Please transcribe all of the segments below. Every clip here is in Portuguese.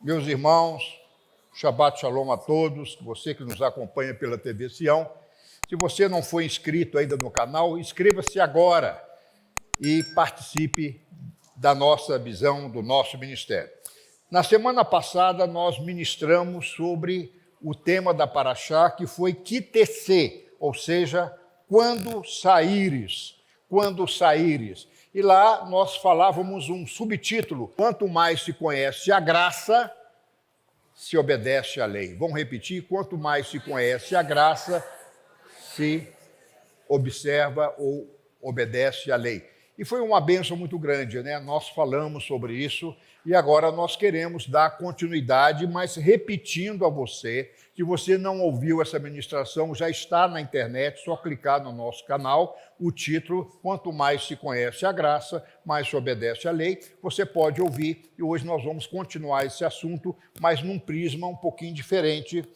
Meus irmãos, Shabbat Shalom a todos, você que nos acompanha pela TV Sião. Se você não foi inscrito ainda no canal, inscreva-se agora e participe da nossa visão, do nosso ministério. Na semana passada, nós ministramos sobre o tema da Paraxá, que foi Kitesê, ou seja, quando saíres, quando saíres. E lá nós falávamos um subtítulo, quanto mais se conhece a graça, se obedece à lei. Vamos repetir, quanto mais se conhece a graça, se observa ou obedece à lei. E foi uma bênção muito grande, né? Nós falamos sobre isso e agora nós queremos dar continuidade, mas repetindo a você, que você não ouviu essa ministração, já está na internet, só clicar no nosso canal, o título, quanto mais se conhece a graça, mais se obedece à lei, você pode ouvir e hoje nós vamos continuar esse assunto, mas num prisma um pouquinho diferente,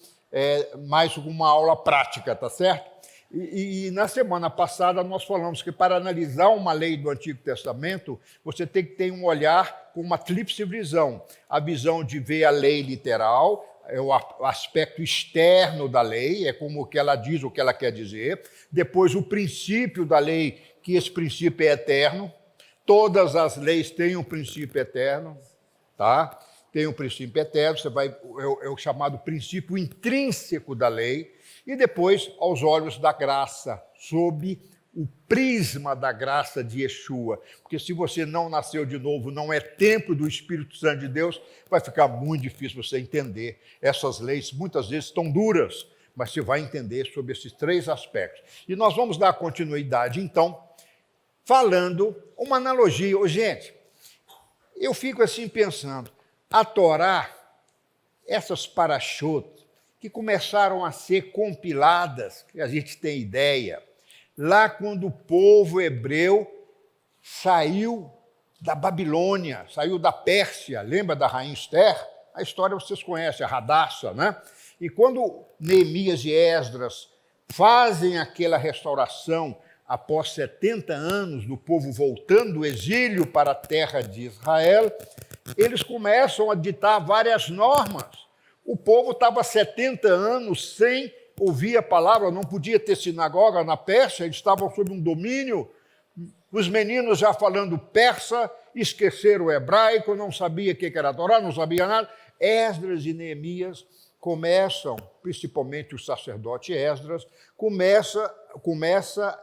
mais uma aula prática, tá certo? E na semana passada nós falamos que para analisar uma lei do Antigo Testamento, você tem que ter um olhar com uma tríplice visão. A visão de ver a lei literal, é o aspecto externo da lei, é como que ela diz o que ela quer dizer. Depois o princípio da lei, que esse princípio é eterno. Todas as leis têm um princípio eterno, tá? Tem um princípio eterno, é o chamado princípio intrínseco da lei. E depois, aos olhos da graça, sob o prisma da graça de Yeshua. Porque se você não nasceu de novo, não é templo do Espírito Santo de Deus, vai ficar muito difícil você entender. Essas leis muitas vezes estão duras, mas você vai entender sobre esses três aspectos. E nós vamos dar continuidade, então, falando uma analogia. Gente, eu fico assim pensando, a Torá, essas paraxot, que começaram a ser compiladas, que a gente tem ideia, lá quando o povo hebreu saiu da Babilônia, saiu da Pérsia, lembra da rainha Esther? A história vocês conhecem, a Hadassah, né? E quando Neemias e Esdras fazem aquela restauração após 70 anos do povo voltando do exílio para a terra de Israel, eles começam a ditar várias normas. O povo estava 70 anos sem ouvir a palavra, não podia ter sinagoga na Pérsia, eles estavam sob um domínio, os meninos já falando persa, esqueceram o hebraico, não sabia o que era a Torá, não sabia nada. Esdras e Neemias começam, principalmente o sacerdote Esdras,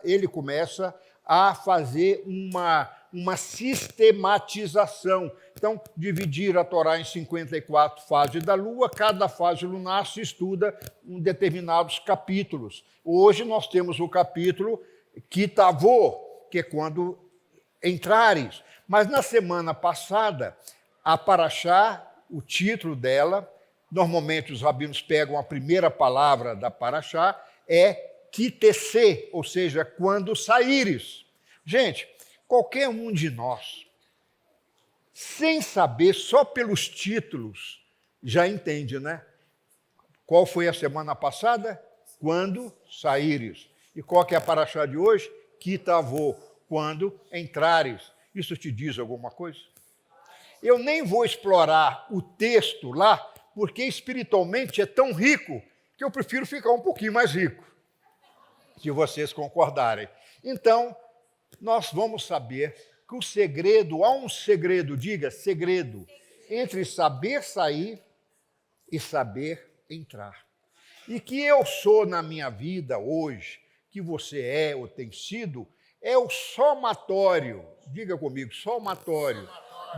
ele começa a fazer uma sistematização. Então, dividir a Torá em 54 fases da lua, cada fase lunar se estuda em determinados capítulos. Hoje nós temos o capítulo Kitavô, que é quando entrares. Mas na semana passada, a Paraxá, o título dela, normalmente os rabinos pegam a primeira palavra da Paraxá, é Kitesê, ou seja, quando saíres. Gente, qualquer um de nós, sem saber, só pelos títulos, já entende, né? Qual foi a semana passada? Quando saíres. E qual que é a paraxá de hoje? Kitavô, quando entrares. Isso te diz alguma coisa? Eu nem vou explorar o texto lá, porque espiritualmente é tão rico que eu prefiro ficar um pouquinho mais rico, se vocês concordarem. Então, nós vamos saber que o segredo, há um segredo, diga segredo, entre saber sair e saber entrar. E que eu sou na minha vida hoje, que você é ou tem sido, é o somatório, diga comigo, somatório,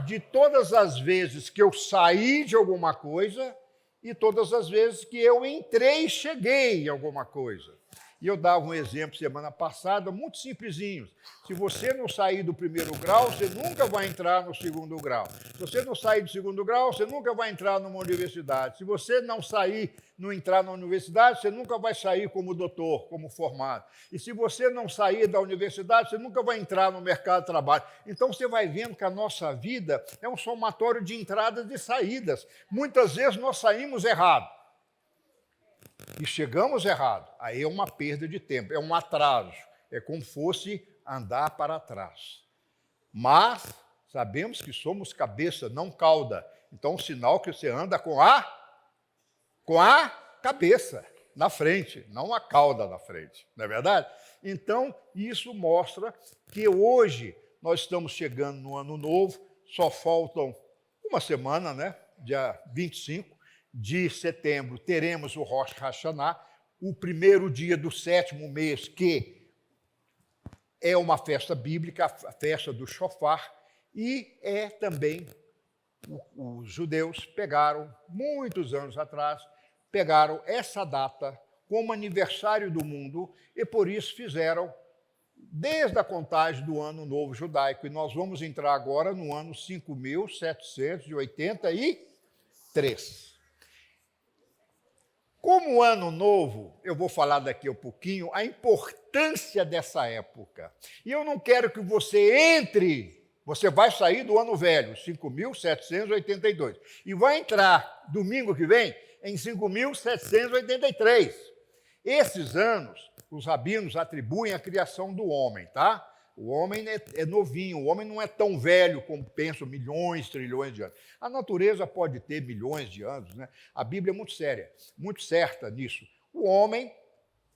de todas as vezes que eu saí de alguma coisa e todas as vezes que eu entrei e cheguei em alguma coisa. E eu dava um exemplo semana passada, muito simplesinho. Se você não sair do primeiro grau, você nunca vai entrar no segundo grau. Se você não sair do segundo grau, você nunca vai entrar numa universidade. Se você não entrar na universidade, você nunca vai sair como doutor, como formado. E se você não sair da universidade, você nunca vai entrar no mercado de trabalho. Então você vai vendo que a nossa vida é um somatório de entradas e saídas. Muitas vezes nós saímos errado. E chegamos errado, aí é uma perda de tempo, é um atraso, é como fosse andar para trás. Mas sabemos que somos cabeça, não cauda, Então, um sinal que você anda com a cabeça na frente, não a cauda na frente, não é verdade? Então, isso mostra que hoje nós estamos chegando no ano novo, só faltam uma semana, né? Dia 25 de setembro, teremos o Rosh Hashanah, o primeiro dia do 7º mês, que é uma festa bíblica, a festa do Shofar, e é também, os judeus pegaram, muitos anos atrás, pegaram essa data como aniversário do mundo e por isso fizeram desde a contagem do Ano Novo Judaico. E nós vamos entrar agora no ano 5.783. Como Ano Novo, eu vou falar daqui a pouquinho a importância dessa época. E eu não quero que você vai sair do Ano Velho, 5.782, e vai entrar domingo que vem em 5.783. Esses anos, os rabinos atribuem à criação do homem, tá? O homem é novinho, o homem não é tão velho como pensam milhões, trilhões de anos. A natureza pode ter milhões de anos, né? A Bíblia é muito séria, muito certa nisso. O homem,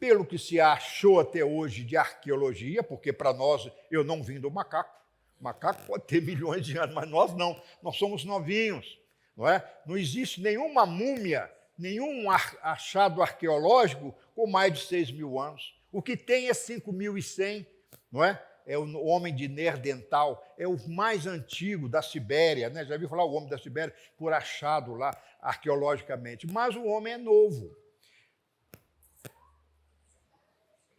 pelo que se achou até hoje de arqueologia, porque para nós, eu não vim do macaco, o macaco pode ter milhões de anos, mas nós não, nós somos novinhos, não é? Não existe nenhuma múmia, nenhum achado arqueológico com mais de 6.000 anos. O que tem é 5.100, não é? É o homem de Neandertal, é o mais antigo da Sibéria, né? Já ouviu falar o homem da Sibéria por achado lá arqueologicamente, mas o homem é novo.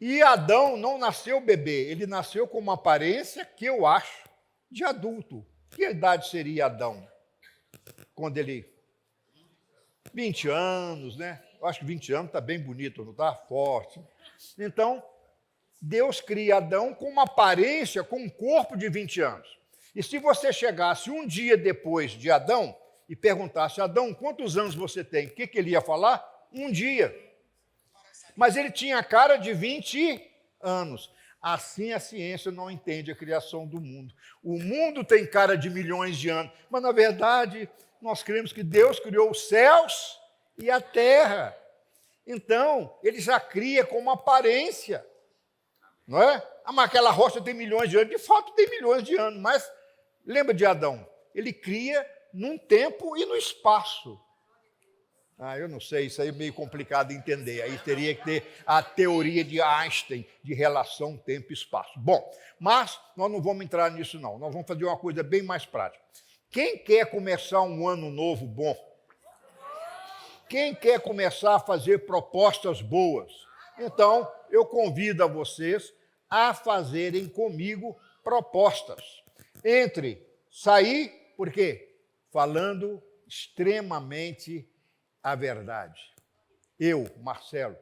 E Adão não nasceu bebê, ele nasceu com uma aparência que eu acho de adulto. Que idade seria Adão? Quando ele... 20 anos, né? Eu acho que 20 anos está bem bonito, não está? Forte. Então, Deus cria Adão com uma aparência, com um corpo de 20 anos. E se você chegasse um dia depois de Adão e perguntasse, Adão, quantos anos você tem? O que ele ia falar? Um dia. Mas ele tinha a cara de 20 anos. Assim a ciência não entende a criação do mundo. O mundo tem cara de milhões de anos, mas, na verdade, nós cremos que Deus criou os céus e a terra. Então, ele já cria com uma aparência. Não é? Mas aquela rocha tem milhões de anos. De fato, tem milhões de anos, mas lembra de Adão? Ele cria num tempo e no espaço. Eu não sei, isso aí é meio complicado de entender. Aí teria que ter a teoria de Einstein de relação tempo e espaço. Bom, mas nós não vamos entrar nisso, não. Nós vamos fazer uma coisa bem mais prática. Quem quer começar um ano novo bom? Quem quer começar a fazer propostas boas? Então, eu convido a vocês a fazerem comigo propostas. Entre sair, por quê? Falando extremamente a verdade. Eu, Marcelo,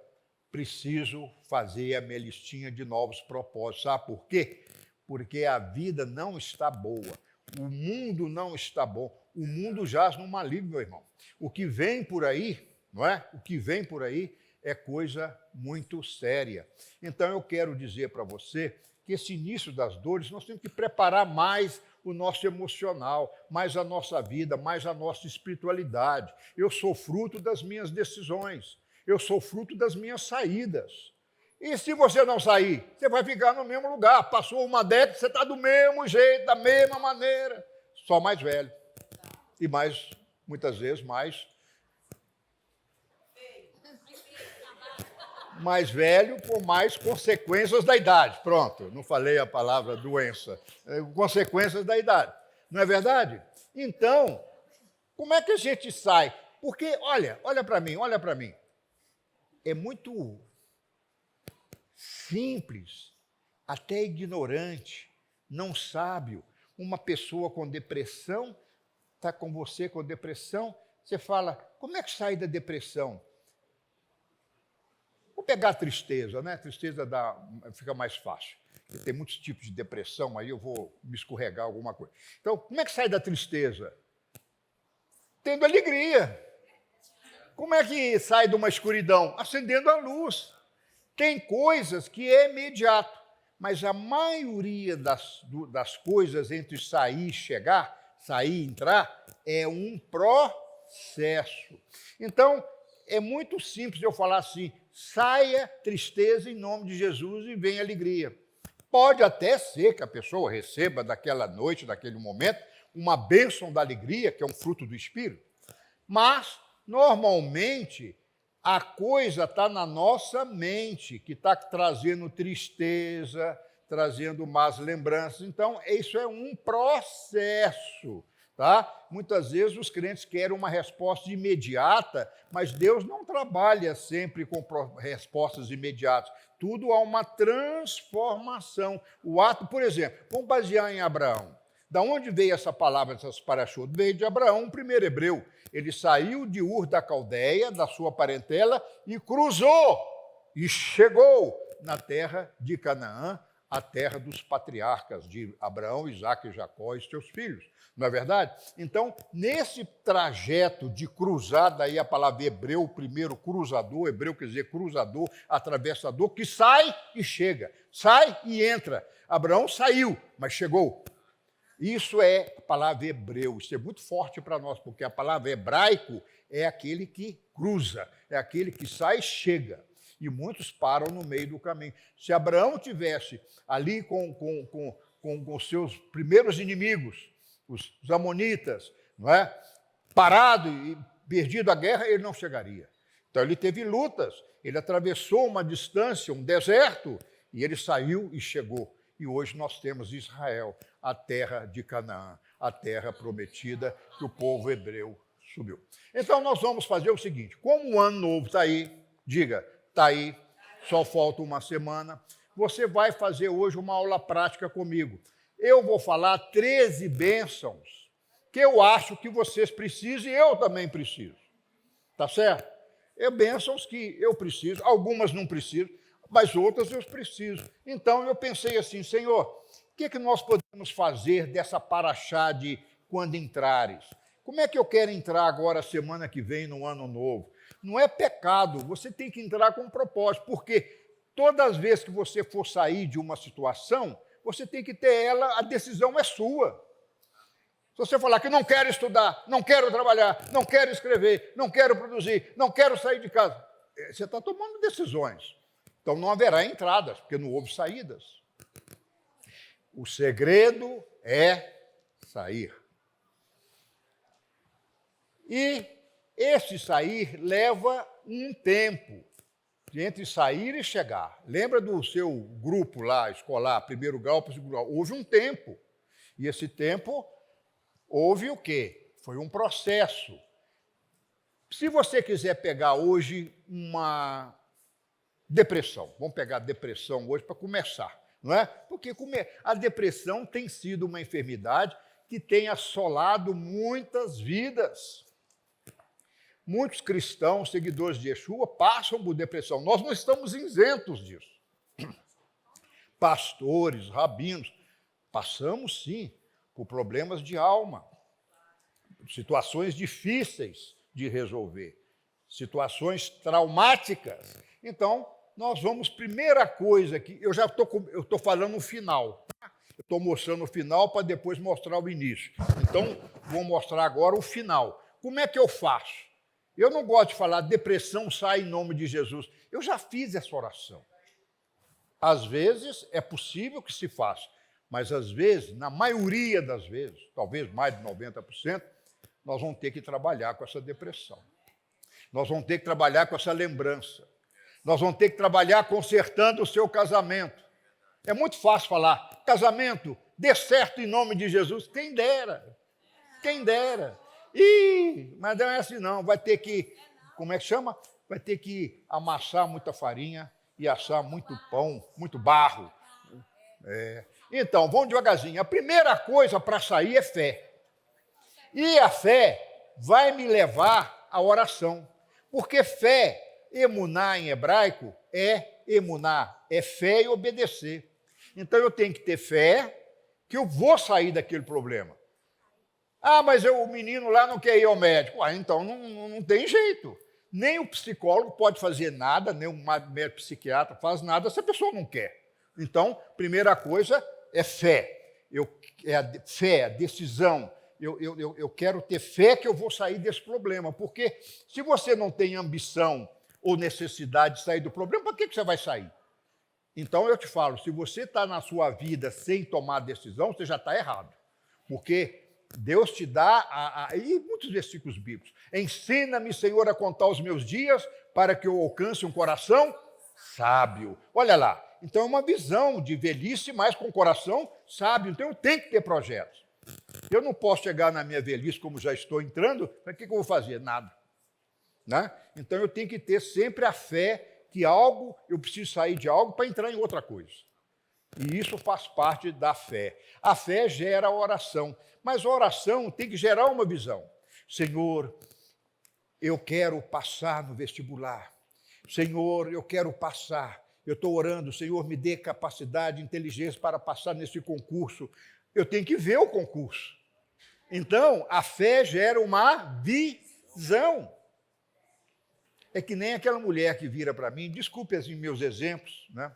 preciso fazer a minha listinha de novos propósitos. Sabe por quê? Porque a vida não está boa. O mundo não está bom. O mundo jaz no maligno, meu irmão. O que vem por aí, não é? O que vem por aí é coisa muito séria. Então, eu quero dizer para você que esse início das dores, nós temos que preparar mais o nosso emocional, mais a nossa vida, mais a nossa espiritualidade. Eu sou fruto das minhas decisões, eu sou fruto das minhas saídas. E se você não sair, você vai ficar no mesmo lugar. Passou uma década, você está do mesmo jeito, da mesma maneira, só mais velho. E mais, muitas vezes, mais velho com mais consequências da idade. Pronto, não falei a palavra doença. Consequências da idade. Não é verdade? Então, como é que a gente sai? Porque, olha para mim. É muito simples, até ignorante, não sábio. Uma pessoa com depressão, está com você com depressão, você fala, como é que sai da depressão? Vou pegar a tristeza, né? A tristeza fica mais fácil. Tem muitos tipos de depressão, aí eu vou me escorregar alguma coisa. Então, como é que sai da tristeza? Tendo alegria. Como é que sai de uma escuridão? Acendendo a luz. Tem coisas que é imediato, mas a maioria das coisas entre sair e chegar sair, entrar, é um processo. Então, é muito simples eu falar assim, saia tristeza em nome de Jesus e venha alegria. Pode até ser que a pessoa receba daquela noite, daquele momento, uma bênção da alegria, que é um fruto do Espírito, mas, normalmente, a coisa está na nossa mente, que está trazendo tristeza, trazendo más lembranças. Então, isso é um processo. Tá? Muitas vezes os crentes querem uma resposta imediata, mas Deus não trabalha sempre com respostas imediatas. Tudo há uma transformação. O ato, por exemplo, vamos basear em Abraão. Da onde veio essa palavra, essas parashut? Veio de Abraão, o primeiro hebreu. Ele saiu de Ur da Caldeia, da sua parentela, e cruzou, e chegou na terra de Canaã, a terra dos patriarcas de Abraão, Isaque e Jacó e seus filhos. Não é verdade? Então, nesse trajeto de cruzar, daí a palavra hebreu, primeiro cruzador, hebreu quer dizer cruzador, atravessador, que sai e chega, sai e entra. Abraão saiu, mas chegou. Isso é a palavra hebreu, isso é muito forte para nós, porque a palavra hebraico é aquele que cruza, é aquele que sai e chega. E muitos param no meio do caminho. Se Abraão tivesse ali com os seus primeiros inimigos, os amonitas, não é? Parado e perdido a guerra, ele não chegaria. Então ele teve lutas, ele atravessou uma distância, um deserto, e ele saiu e chegou. E hoje nós temos Israel, a terra de Canaã, a terra prometida que o povo hebreu subiu. Então nós vamos fazer o seguinte, como o ano novo está aí, diga, está aí, só falta uma semana, você vai fazer hoje uma aula prática comigo. Eu vou falar 13 bênçãos que eu acho que vocês precisam e eu também preciso. Tá certo? É bênçãos que eu preciso, algumas não preciso, mas outras eu preciso. Então eu pensei assim, Senhor, o que nós podemos fazer dessa paraxá de quando entrares? Como é que eu quero entrar agora, semana que vem, no ano novo? Não é pecado, você tem que entrar com um propósito, porque todas as vezes que você for sair de uma situação, você tem que ter ela, a decisão é sua. Se você falar que não quero estudar, não quero trabalhar, não quero escrever, não quero produzir, não quero sair de casa, você está tomando decisões. Então não haverá entradas, porque não houve saídas. O segredo é sair. E esse sair leva um tempo. Entre sair e chegar. Lembra do seu grupo lá, escolar, primeiro grau para o segundo grau? Houve um tempo. E esse tempo, houve o quê? Foi um processo. Se você quiser pegar hoje uma depressão, vamos pegar a depressão hoje para começar, não é? Porque a depressão tem sido uma enfermidade que tem assolado muitas vidas. Muitos cristãos, seguidores de Yeshua, passam por depressão. Nós não estamos isentos disso. Pastores, rabinos, passamos sim por problemas de alma, situações difíceis de resolver, situações traumáticas. Então, nós vamos, primeira coisa que eu estou falando no final, tá? Eu estou mostrando o final para depois mostrar o início. Então, vou mostrar agora o final. Como é que eu faço? Eu não gosto de falar depressão sai em nome de Jesus. Eu já fiz essa oração. Às vezes é possível que se faça, mas às vezes, na maioria das vezes, talvez mais de 90%, nós vamos ter que trabalhar com essa depressão. Nós vamos ter que trabalhar com essa lembrança. Nós vamos ter que trabalhar consertando o seu casamento. É muito fácil falar, casamento, dê certo em nome de Jesus. Quem dera, quem dera. Mas não é assim não, vai ter que, como é que chama? Vai ter que amassar muita farinha e assar muito pão, muito barro. Então, vamos devagarzinho. A primeira coisa para sair é fé. E a fé vai me levar à oração. Porque fé, emuná em hebraico, emuná, é fé e obedecer. Então eu tenho que ter fé que eu vou sair daquele problema. Ah, mas o menino lá não quer ir ao médico. Então não tem jeito. Nem o psicólogo pode fazer nada, nem o médico psiquiatra faz nada se a pessoa não quer. Então, primeira coisa é fé. Fé, a decisão. eu quero ter fé que eu vou sair desse problema, porque se você não tem ambição ou necessidade de sair do problema, para que você vai sair? Então, eu te falo, se você está na sua vida sem tomar decisão, você já está errado. Porque Deus te dá, e muitos versículos bíblicos, ensina-me, Senhor, a contar os meus dias para que eu alcance um coração sábio. Olha lá, então é uma visão de velhice, mas com coração sábio. Então, eu tenho que ter projetos. Eu não posso chegar na minha velhice como já estou entrando, para que eu vou fazer? Nada. Né? Então, eu tenho que ter sempre a fé que eu preciso sair de algo para entrar em outra coisa. E isso faz parte da fé. A fé gera a oração, mas a oração tem que gerar uma visão. Senhor, eu quero passar no vestibular. Senhor, eu quero passar. Eu estou orando, Senhor, me dê capacidade, inteligência para passar nesse concurso. Eu tenho que ver o concurso. Então, a fé gera uma visão. É que nem aquela mulher que vira para mim, desculpe assim, meus exemplos, né?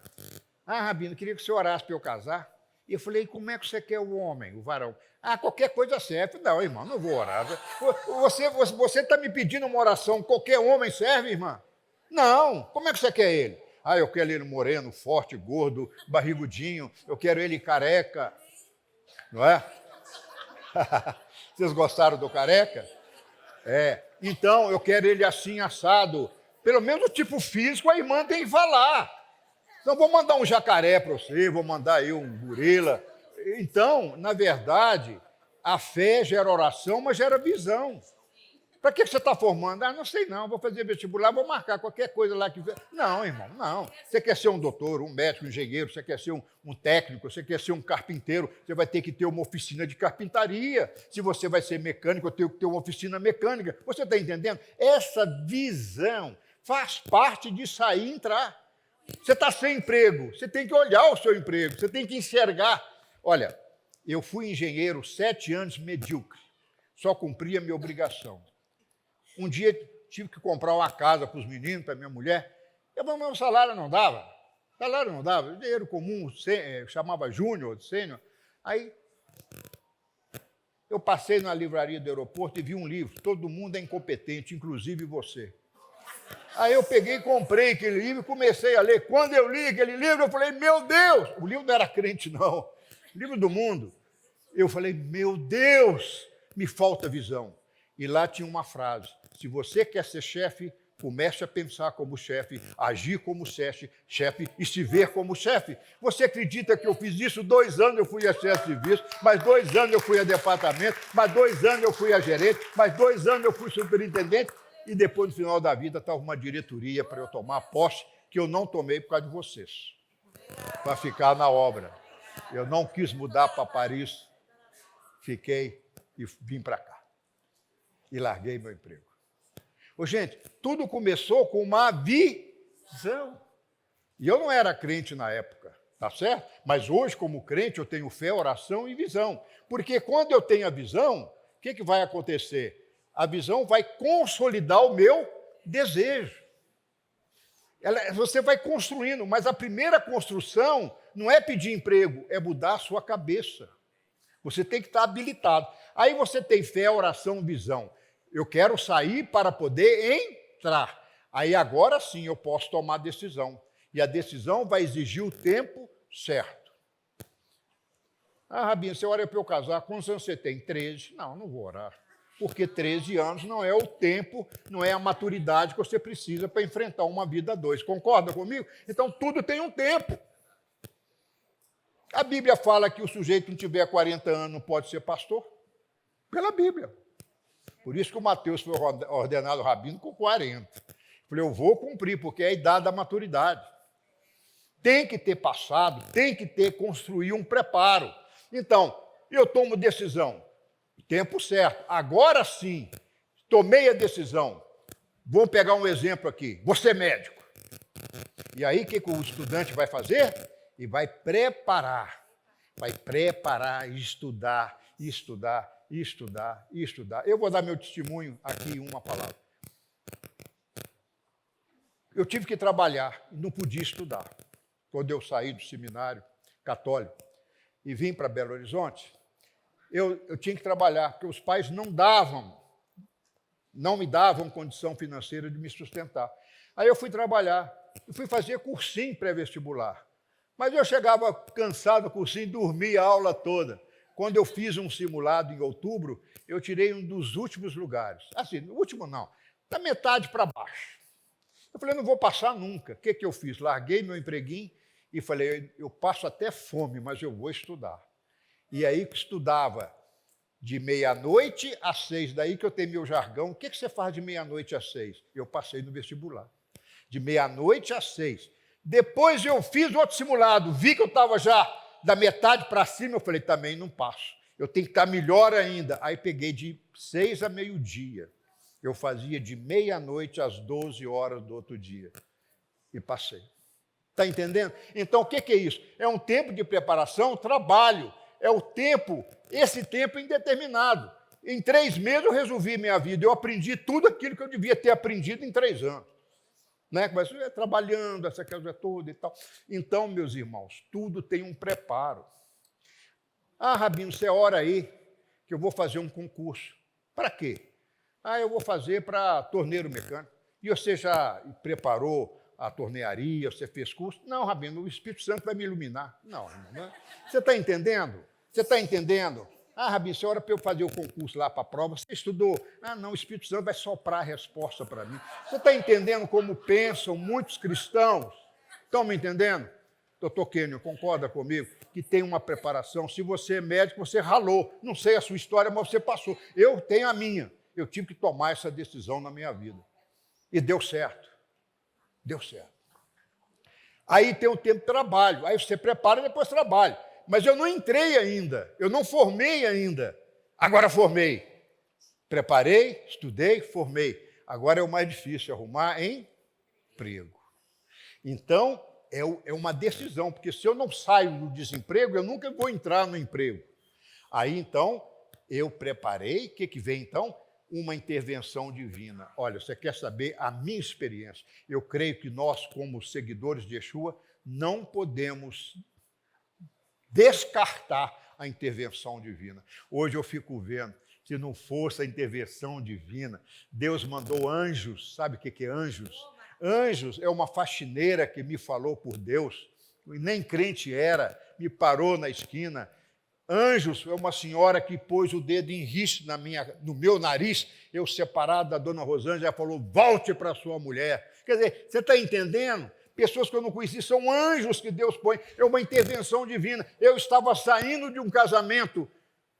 Rabino, queria que você orasse para eu casar. E eu falei, como é que você quer o homem, o varão? Qualquer coisa serve. Não, irmão, não vou orar. Você está me pedindo uma oração, qualquer homem serve, irmã? Não, como é que você quer ele? Eu quero ele moreno, forte, gordo, barrigudinho, eu quero ele careca. Não é? Vocês gostaram do careca? Então, eu quero ele assim, assado. Pelo menos o tipo físico, a irmã tem que falar. Não vou mandar um jacaré para você, vou mandar eu um gorila. Então, na verdade, a fé gera oração, mas gera visão. Para que você está formando? Não sei não, vou fazer vestibular, vou marcar qualquer coisa lá que... Não, irmão, não. Você quer ser um doutor, um médico, um engenheiro, você quer ser um técnico, você quer ser um carpinteiro, você vai ter que ter uma oficina de carpintaria. Se você vai ser mecânico, eu tenho que ter uma oficina mecânica. Você está entendendo? Essa visão faz parte de sair e entrar. Você está sem emprego, você tem que olhar o seu emprego, você tem que enxergar. Olha, eu fui engenheiro 7 anos medíocre, só cumpria a minha obrigação. Um dia tive que comprar uma casa para os meninos, para minha mulher, e o meu salário não dava. Dinheiro comum, chamava júnior, sênior. Aí eu passei na livraria do aeroporto e vi um livro, Todo Mundo é Incompetente, inclusive você. Aí eu peguei e comprei aquele livro e comecei a ler. Quando eu li aquele livro, eu falei, meu Deus! O livro não era crente, não. O livro do mundo. Eu falei, meu Deus, me falta visão. E lá tinha uma frase, se você quer ser chefe, comece a pensar como chefe, agir como chefe e se ver como chefe. Você acredita que eu fiz isso? 2 anos eu fui a chefe de serviço, mais 2 anos eu fui a departamento, mais 2 anos eu fui a gerente, mais 2 anos eu fui superintendente, e depois, no final da vida, estava uma diretoria para eu tomar posse, que eu não tomei por causa de vocês, para ficar na obra. Eu não quis mudar para Paris, fiquei e vim para cá. E larguei meu emprego. Gente, tudo começou com uma visão. E eu não era crente na época, tá certo? Mas hoje, como crente, eu tenho fé, oração e visão. Porque quando eu tenho a visão, o que vai acontecer? A visão vai consolidar o meu desejo. Você vai construindo, mas a primeira construção não é pedir emprego, é mudar a sua cabeça. Você tem que estar habilitado. Aí você tem fé, oração, visão. Eu quero sair para poder entrar. Aí agora sim eu posso tomar decisão. E a decisão vai exigir o tempo certo. Rabino, você ora para eu casar, quantos anos você tem? 13. Não vou orar. Porque 13 anos não é o tempo, não é a maturidade que você precisa para enfrentar uma vida a 2. Concorda comigo? Então tudo tem um tempo. A Bíblia fala que o sujeito que não tiver 40 anos não pode ser pastor. Pela Bíblia. Por isso que o Mateus foi ordenado rabino com 40. Falei, eu vou cumprir, porque é a idade da maturidade. Tem que ter passado, tem que ter construir um preparo. Então, eu tomo decisão. Tempo certo. Agora sim, tomei a decisão. Vamos pegar um exemplo aqui. Você é médico. E aí, o que o estudante vai fazer? E vai preparar. Vai preparar, estudar. Eu vou dar meu testemunho aqui em uma palavra. Eu tive que trabalhar, não podia estudar. Quando eu saí do seminário católico e vim para Belo Horizonte, eu tinha que trabalhar, porque os pais não me davam condição financeira de me sustentar. Aí eu fui trabalhar, e fui fazer cursinho pré-vestibular. Mas eu chegava cansado do cursinho, dormia a aula toda. Quando eu fiz um simulado em outubro, eu tirei um dos últimos lugares. Assim, no último não, da metade para baixo. Eu falei, não vou passar nunca. O que eu fiz? Larguei meu empreguinho e falei, eu passo até fome, mas eu vou estudar. E aí estudava de meia-noite às 6, daí que eu tenho meu jargão. O que você faz de meia-noite às 6? Eu passei no vestibular. De meia-noite às 6. Depois eu fiz outro simulado, vi que eu estava já da metade para cima, eu falei, também não passo. Eu tenho que estar melhor ainda. Aí peguei de 6 a meio-dia. Eu fazia de meia-noite às 12 horas do outro dia. E passei. Está entendendo? Então, o que é isso? É um tempo de preparação, trabalho. É o tempo, esse tempo indeterminado. Em 3 meses eu resolvi minha vida. Eu aprendi tudo aquilo que eu devia ter aprendido em 3 anos. Né? Comecei trabalhando, essa coisa toda e tal. Então, meus irmãos, tudo tem um preparo. Ah, Rabino, você ora aí, que eu vou fazer um concurso. Para quê? Ah, eu vou fazer para torneiro mecânico. E você já preparou a tornearia, você fez curso? Não, Rabino, o Espírito Santo vai me iluminar. Não, irmão, né? Você está entendendo? Você está entendendo? Ah, Rabino, você ora para eu fazer o concurso lá para a prova, você estudou? Ah, não, o Espírito Santo vai soprar a resposta para mim. Você está entendendo como pensam muitos cristãos? Estão me entendendo? Doutor Kenyon, concorda comigo que tem uma preparação? Se você é médico, você ralou. Não sei a sua história, mas você passou. Eu tenho a minha. Eu tive que tomar essa decisão na minha vida. E deu certo. Deu certo. Aí tem o tempo de trabalho. Aí você prepara e depois trabalha. Mas eu não entrei ainda. Eu não formei ainda. Agora formei. Preparei, estudei, formei. Agora é o mais difícil, arrumar emprego. Então, é uma decisão, porque se eu não saio do desemprego, eu nunca vou entrar no emprego. Aí, então, eu preparei. O que vem, então? Uma intervenção divina. Olha, você quer saber a minha experiência? Eu creio que nós, como seguidores de Yeshua, não podemos descartar a intervenção divina. Hoje eu fico vendo, se não fosse a intervenção divina, Deus mandou anjos. Sabe o que é anjos? Anjos é uma faxineira que me falou por Deus, nem crente era, me parou na esquina. Anjos é uma senhora que pôs o dedo em risco no meu nariz, eu separado da dona Rosângela, ela falou, volte para a sua mulher. Quer dizer, você está entendendo? Pessoas que eu não conheci, são anjos que Deus põe, é uma intervenção divina. Eu estava saindo de um casamento,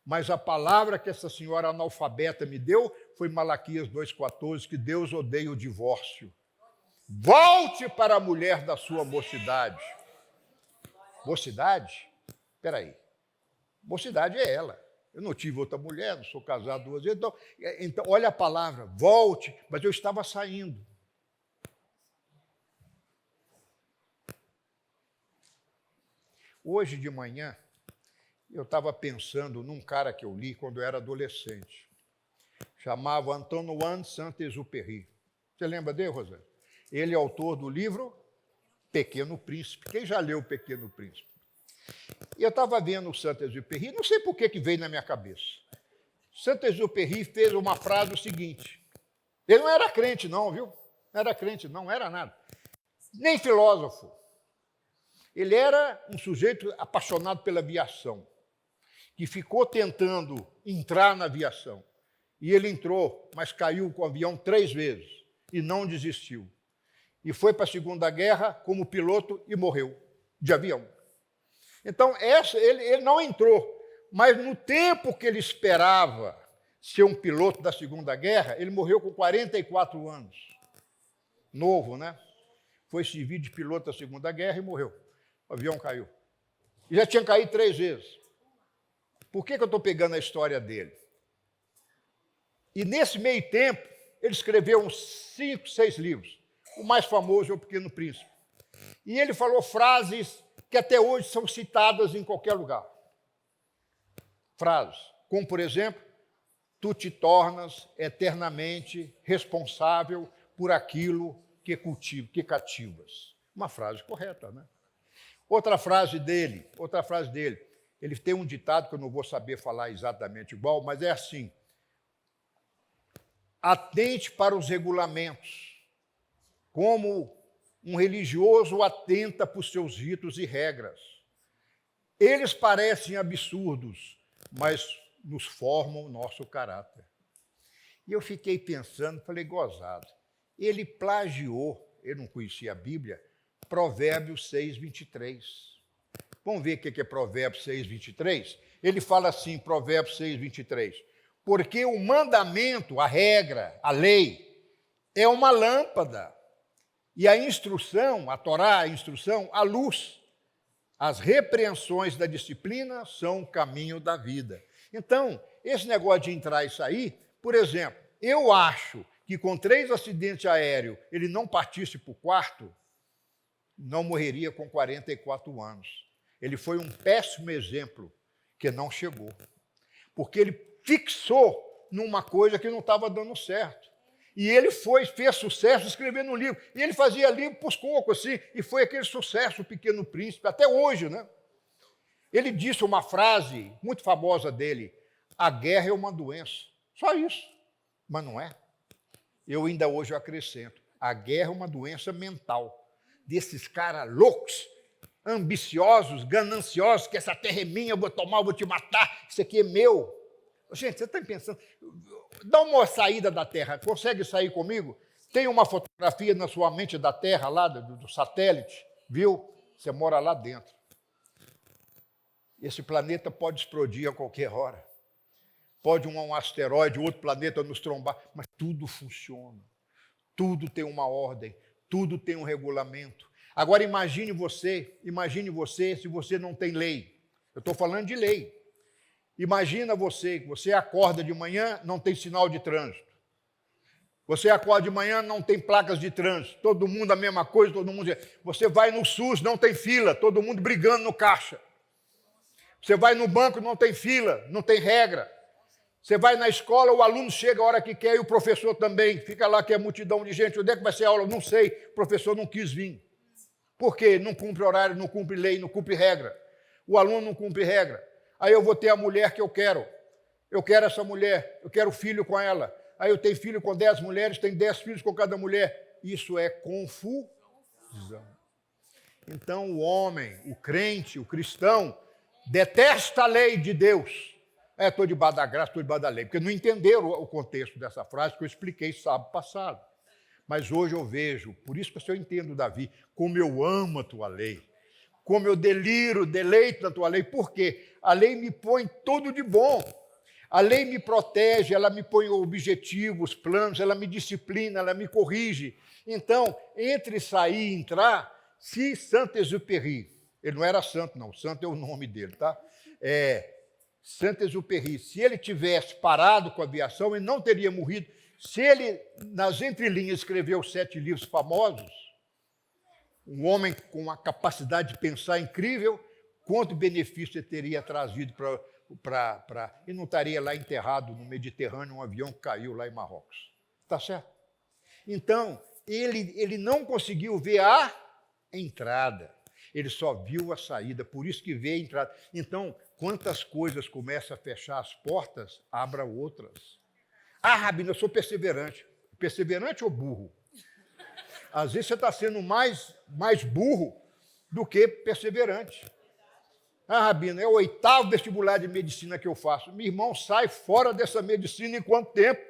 mas a palavra que essa senhora analfabeta me deu foi Malaquias 2,14, que Deus odeia o divórcio. Volte para a mulher da sua mocidade. Mocidade? Espera aí. Mocidade é ela. Eu não tive outra mulher, não sou casado 2 vezes. Então, olha a palavra, volte. Mas eu estava saindo. Hoje de manhã, eu estava pensando num cara que eu li quando eu era adolescente. Chamava Antoine Saint-Exupéry. Você lembra dele, Rosana? Ele é autor do livro Pequeno Príncipe. Quem já leu o Pequeno Príncipe? E eu estava vendo o Saint-Exupéry, não sei por que veio na minha cabeça. Saint-Exupéry fez uma frase o seguinte. Ele não era crente não, viu? Não era crente não era nada. Nem filósofo. Ele era um sujeito apaixonado pela aviação, que ficou tentando entrar na aviação. E ele entrou, mas caiu com o avião 3 vezes e não desistiu. E foi para a Segunda Guerra como piloto e morreu de avião. Então, ele não entrou, mas no tempo que ele esperava ser um piloto da Segunda Guerra, ele morreu com 44 anos. Novo, né? Foi servir de piloto da Segunda Guerra e morreu. O avião caiu. E já tinha caído 3 vezes. Por que eu estou pegando a história dele? E nesse meio tempo, ele escreveu uns 5, 6 livros. O mais famoso é O Pequeno Príncipe. E ele falou frases que até hoje são citadas em qualquer lugar. Frases, como, por exemplo, tu te tornas eternamente responsável por aquilo que cativas. Uma frase correta, né? Outra frase dele, Ele tem um ditado que eu não vou saber falar exatamente igual, mas é assim: atente para os regulamentos, como um religioso atenta para os seus ritos e regras. Eles parecem absurdos, mas nos formam o nosso caráter. E eu fiquei pensando, falei, gozado. Ele plagiou, ele não conhecia a Bíblia, Provérbios 6, 23. Vamos ver o que é Provérbios 6, 23? Ele fala assim, Provérbios 6, 23. Porque o mandamento, a regra, a lei, é uma lâmpada. E a instrução, a Torá, a instrução, a luz. As repreensões da disciplina são o caminho da vida. Então, esse negócio de entrar e sair, por exemplo, eu acho que com 3 acidentes aéreos ele não partisse para o quarto, não morreria com 44 anos. Ele foi um péssimo exemplo que não chegou. Porque ele fixou numa coisa que não estava dando certo. E ele fez sucesso escrevendo um livro. E ele fazia livro para os cocos, assim, e foi aquele sucesso, O Pequeno Príncipe, até hoje, né? Ele disse uma frase muito famosa dele: a guerra é uma doença. Só isso. Mas não é. Eu ainda hoje acrescento: a guerra é uma doença mental. Desses caras loucos, ambiciosos, gananciosos, que essa terra é minha, eu vou tomar, eu vou te matar, isso aqui é meu. Gente, você está pensando, dá uma saída da Terra, consegue sair comigo? Tem uma fotografia na sua mente da Terra, lá do satélite, viu? Você mora lá dentro. Esse planeta pode explodir a qualquer hora. Pode um asteroide, outro planeta nos trombar, mas tudo funciona. Tudo tem uma ordem, tudo tem um regulamento. Agora imagine você se você não tem lei. Eu estou falando de lei. Imagina você acorda de manhã, não tem sinal de trânsito. Você acorda de manhã, não tem placas de trânsito. Todo mundo a mesma coisa, todo mundo... Você vai no SUS, não tem fila, todo mundo brigando no caixa. Você vai no banco, não tem fila, não tem regra. Você vai na escola, o aluno chega a hora que quer e o professor também. Fica lá que é multidão de gente. Onde é que vai ser a aula? Não sei. O professor não quis vir. Por quê? Não cumpre horário, não cumpre lei, não cumpre regra. O aluno não cumpre regra. Aí eu vou ter a mulher que eu quero. Eu quero essa mulher, eu quero filho com ela. Aí eu tenho filho com 10 mulheres, tenho 10 filhos com cada mulher. Isso é confusão. Então o homem, o crente, o cristão, detesta a lei de Deus. Estou debaixo da graça, estou debaixo da lei. Porque não entenderam o contexto dessa frase que eu expliquei sábado passado. Mas hoje eu vejo, por isso que eu entendo, Davi, como eu amo a tua lei. Como eu deleito na tua lei. Por quê? A lei me põe tudo de bom. A lei me protege, ela me põe objetivos, planos, ela me disciplina, ela me corrige. Então, entre sair e entrar, se Saint-Exupéry, ele não era santo, não, santo é o nome dele, tá? Saint-Exupéry, se ele tivesse parado com a aviação, ele não teria morrido. Se ele, nas entrelinhas, escreveu 7 livros famosos, um homem com uma capacidade de pensar incrível, quanto benefício ele teria trazido para... E não estaria lá enterrado no Mediterrâneo, um avião que caiu lá em Marrocos. Está certo? Então, ele não conseguiu ver a entrada, ele só viu a saída, por isso que vê a entrada. Então, quantas coisas começam a fechar as portas, abra outras. Ah, Rabino, eu sou perseverante. Perseverante ou burro? Às vezes você está sendo mais burro do que perseverante. Ah, Rabino, é o 8º vestibular de medicina que eu faço. Meu irmão, sai fora dessa medicina em quanto tempo?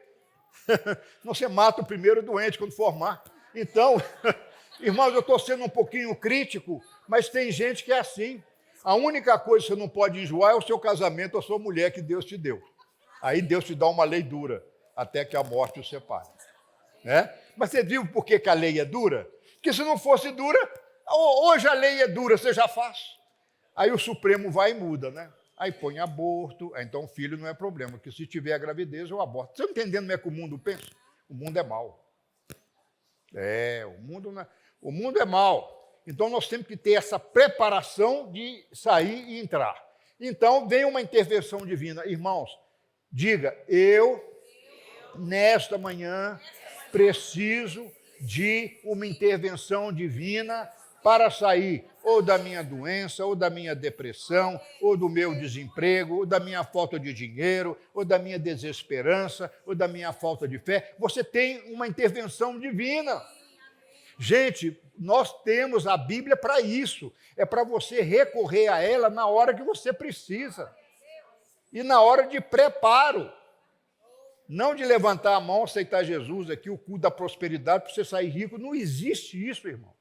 Não, você mata o primeiro doente quando formar. Então, irmãos, eu estou sendo um pouquinho crítico, mas tem gente que é assim. A única coisa que você não pode enjoar é o seu casamento ou a sua mulher que Deus te deu. Aí Deus te dá uma lei dura, até que a morte o separe. Mas você viu por que a lei é dura? Porque se não fosse dura, hoje a lei é dura, você já faz. Aí o Supremo vai e muda, né? Aí põe aborto, então o filho não é problema, porque se tiver a gravidez, eu aborto. Você está entendendo como é que o mundo pensa? O mundo é mau. O mundo é mau. Então nós temos que ter essa preparação de sair e entrar. Então vem uma intervenção divina. Irmãos, diga, nesta manhã, preciso de uma intervenção divina para sair ou da minha doença, ou da minha depressão, ou do meu desemprego, ou da minha falta de dinheiro, ou da minha desesperança, ou da minha falta de fé. Você tem uma intervenção divina. Gente, nós temos a Bíblia para isso. É para você recorrer a ela na hora que você precisa. E na hora de preparo. Não de levantar a mão, aceitar Jesus aqui, o cu da prosperidade, para você sair rico. Não existe isso, irmão.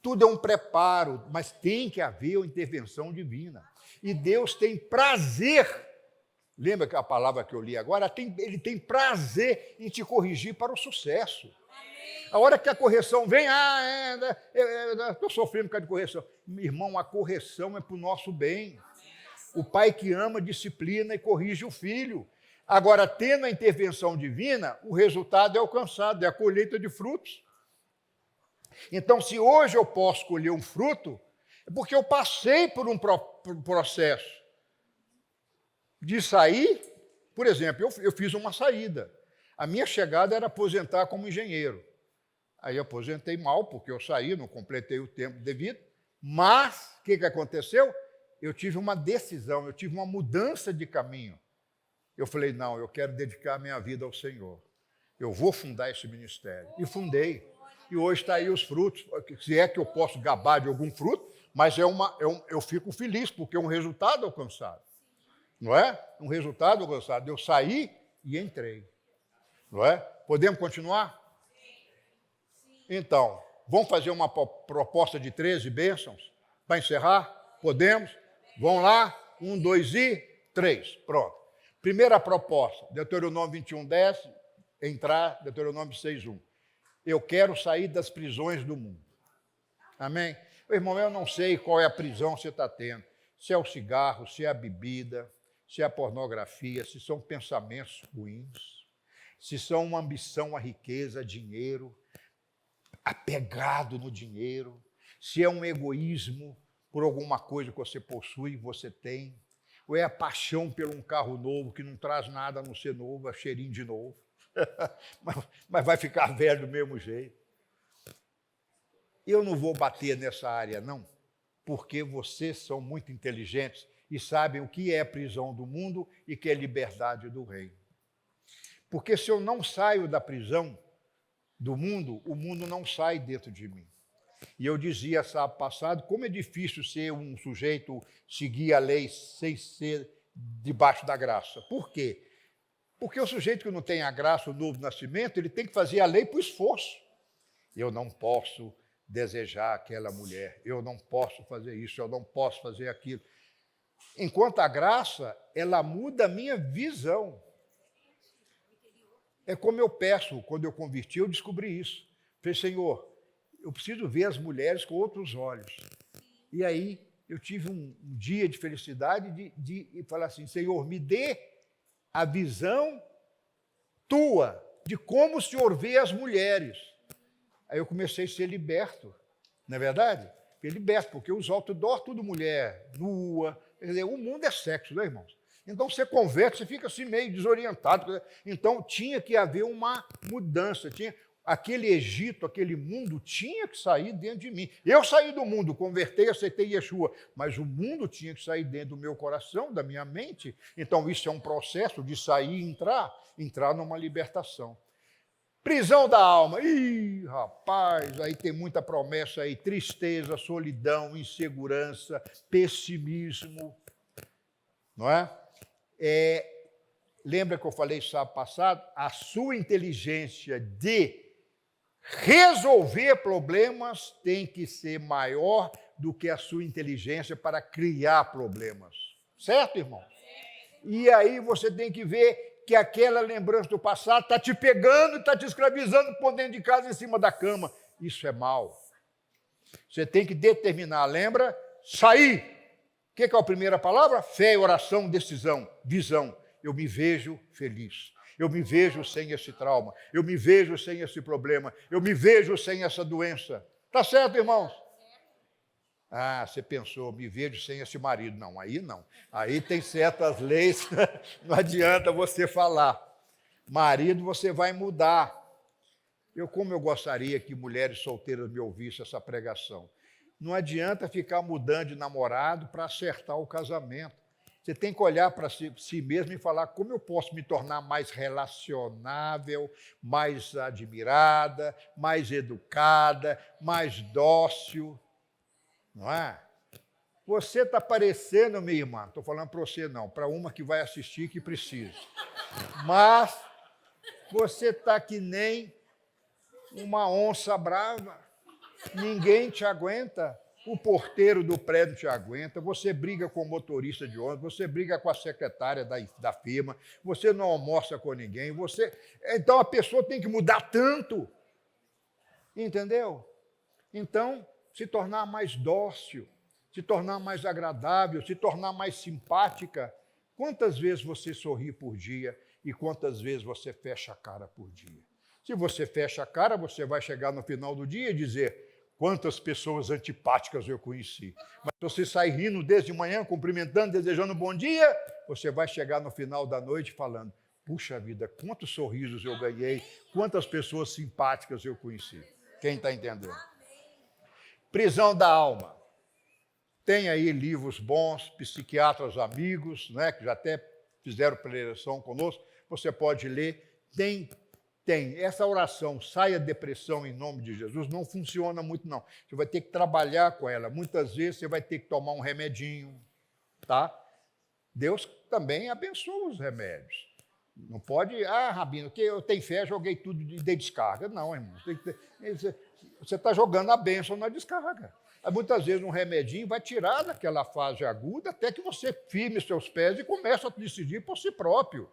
Tudo é um preparo, mas tem que haver uma intervenção divina. E Deus tem prazer, lembra que a palavra que eu li agora? Ele tem prazer em te corrigir para o sucesso. A hora que a correção vem, estou sofrendo por causa de correção. Meu irmão, a correção é para o nosso bem. O pai que ama, disciplina e corrige o filho. Agora, tendo a intervenção divina, o resultado é alcançado, é a colheita de frutos. Então, se hoje eu posso colher um fruto, é porque eu passei por um processo de sair. Por exemplo, eu fiz uma saída. A minha chegada era aposentar como engenheiro. Aí eu aposentei mal, porque eu saí, não completei o tempo devido. Mas, o que aconteceu? Eu tive uma decisão, eu tive uma mudança de caminho. Eu falei, não, eu quero dedicar a minha vida ao Senhor. Eu vou fundar esse ministério. E fundei. E hoje está aí os frutos. Se é que eu posso gabar de algum fruto, mas eu fico feliz, porque é um resultado alcançado. Não é? Um resultado alcançado. Eu saí e entrei. Não é? Podemos continuar? Então, vamos fazer uma proposta de 13 bênçãos para encerrar? Podemos? Vamos lá? 1, 2 e 3. Pronto. Primeira proposta, Deuteronômio 21, 10, entrar, Deuteronômio 6, 1. Eu quero sair das prisões do mundo. Amém? Meu irmão, eu não sei qual é a prisão que você está tendo. Se é o cigarro, se é a bebida, se é a pornografia, se são pensamentos ruins, se são uma ambição à riqueza, dinheiro, apegado no dinheiro, se é um egoísmo por alguma coisa que você possui, você tem, ou é a paixão por um carro novo que não traz nada a não ser novo, é cheirinho de novo. mas vai ficar velho do mesmo jeito. Eu não vou bater nessa área, não, porque vocês são muito inteligentes e sabem o que é a prisão do mundo e que é liberdade do reino. Porque se eu não saio da prisão do mundo, o mundo não sai dentro de mim. E eu dizia sábado passado, como é difícil ser um sujeito, seguir a lei sem ser debaixo da graça. Por quê? Porque o sujeito que não tem a graça, o novo nascimento, ele tem que fazer a lei por esforço. Eu não posso desejar aquela mulher, eu não posso fazer isso, eu não posso fazer aquilo. Enquanto a graça, ela muda a minha visão. É como eu peço, quando eu converti, eu descobri isso. Falei, Senhor, eu preciso ver as mulheres com outros olhos. E aí eu tive um dia de felicidade de falar assim, Senhor, me dê a visão tua de como o Senhor vê as mulheres. Aí eu comecei a ser liberto, não é verdade? Liberto, porque os outdoor, tudo mulher, nua. Quer dizer, o mundo é sexo, né, irmãos? Então você converte, você fica assim meio desorientado. Então tinha que haver uma mudança, aquele Egito, aquele mundo tinha que sair dentro de mim. Eu saí do mundo, convertei, aceitei Yeshua, mas o mundo tinha que sair dentro do meu coração, da minha mente. Então isso é um processo de sair e entrar numa libertação. Prisão da alma. Ih, rapaz, aí tem muita promessa aí, tristeza, solidão, insegurança, pessimismo, não é? Lembra que eu falei sábado passado? A sua inteligência de resolver problemas tem que ser maior do que a sua inteligência para criar problemas. Certo, irmão? E aí você tem que ver que aquela lembrança do passado está te pegando, está te escravizando por dentro de casa, em cima da cama. Isso é mal. Você tem que determinar, lembra? Sair. O que é a primeira palavra? Fé, oração, decisão, visão. Eu me vejo feliz. Eu me vejo sem esse trauma. Eu me vejo sem esse problema. Eu me vejo sem essa doença. Está certo, irmãos? Ah, você pensou, me vejo sem esse marido. Não, aí não. Aí tem certas leis, não adianta você falar. Marido você vai mudar. Como eu gostaria que mulheres solteiras me ouvissem essa pregação. Não adianta ficar mudando de namorado para acertar o casamento. Você tem que olhar para si mesmo e falar como eu posso me tornar mais relacionável, mais admirada, mais educada, mais dócil. Não é? Você está parecendo, minha irmã, estou falando para você não, para uma que vai assistir que precisa. Mas você está que nem uma onça brava. Ninguém te aguenta. O porteiro do prédio te aguenta. Você briga com o motorista de ônibus, você briga com a secretária da firma, você não almoça com ninguém. Então a pessoa tem que mudar tanto. Entendeu? Então, se tornar mais dócil, se tornar mais agradável, se tornar mais simpática. Quantas vezes você sorri por dia e quantas vezes você fecha a cara por dia? Se você fecha a cara, você vai chegar no final do dia e dizer quantas pessoas antipáticas eu conheci. Mas se você sair rindo desde manhã, cumprimentando, desejando bom dia, você vai chegar no final da noite falando, puxa vida, quantos sorrisos eu ganhei, quantas pessoas simpáticas eu conheci. Quem está entendendo? Prisão da alma. Tem aí livros bons, psiquiatras amigos, né, que já até fizeram preleção conosco, você pode ler. Tem. Essa oração, saia depressão em nome de Jesus, não funciona muito, não. Você vai ter que trabalhar com ela. Muitas vezes você vai ter que tomar um remedinho, tá? Deus também abençoa os remédios. Não pode, Rabino, que eu tenho fé, joguei tudo e dei descarga. Não, irmão. Você está jogando a bênção na descarga. Muitas vezes um remedinho vai tirar daquela fase aguda até que você firme seus pés e comece a decidir por si próprio.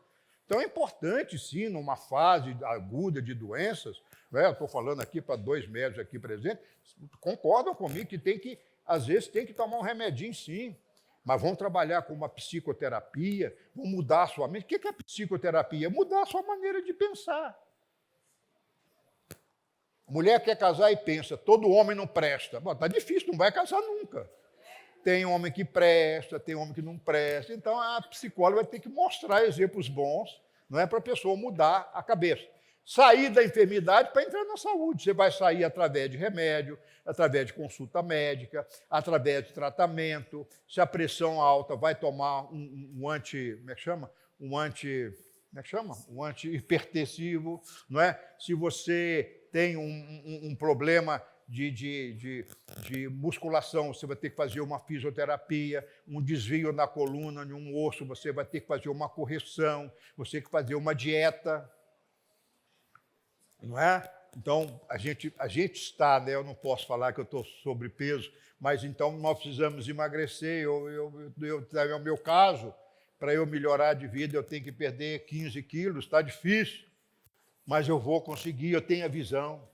Então é importante, sim, numa fase aguda de doenças, né? Eu estou falando aqui para 2 médicos aqui presentes, concordam comigo que às vezes tem que tomar um remedinho, sim. Mas vamos trabalhar com uma psicoterapia, vamos mudar a sua mente. O que é psicoterapia? Mudar a sua maneira de pensar. A mulher quer casar e pensa, todo homem não presta. Está difícil, não vai casar nunca. Tem homem que presta, tem homem que não presta. Então, a psicóloga vai ter que mostrar exemplos bons, não é, para a pessoa mudar a cabeça. Sair da enfermidade para entrar na saúde. Você vai sair através de remédio, através de consulta médica, através de tratamento. Se a pressão alta, vai tomar um antihipertensivo, não é? Se você tem um problema de musculação, você vai ter que fazer uma fisioterapia, um desvio na coluna, em um osso, você vai ter que fazer uma correção, você tem que fazer uma dieta, não é? Então, a gente está, né? Eu não posso falar que eu estou sobrepeso, mas então nós precisamos emagrecer. No meu caso, para eu melhorar de vida, eu tenho que perder 15 quilos, está difícil, mas eu vou conseguir, eu tenho a visão,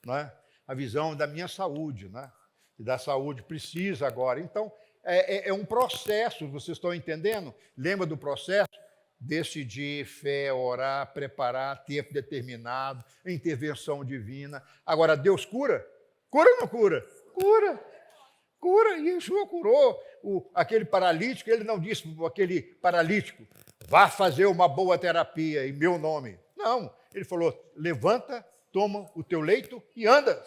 não é? A visão da minha saúde, né? E da saúde precisa agora. Então, é um processo, vocês estão entendendo? Lembra do processo? Decidir, fé, orar, preparar, tempo determinado, intervenção divina. Agora, Deus cura? Cura ou não cura? Cura. Cura. E Yeshua curou aquele paralítico. Ele não disse para aquele paralítico, vá fazer uma boa terapia em meu nome. Não. Ele falou, levanta, toma o teu leito e andas.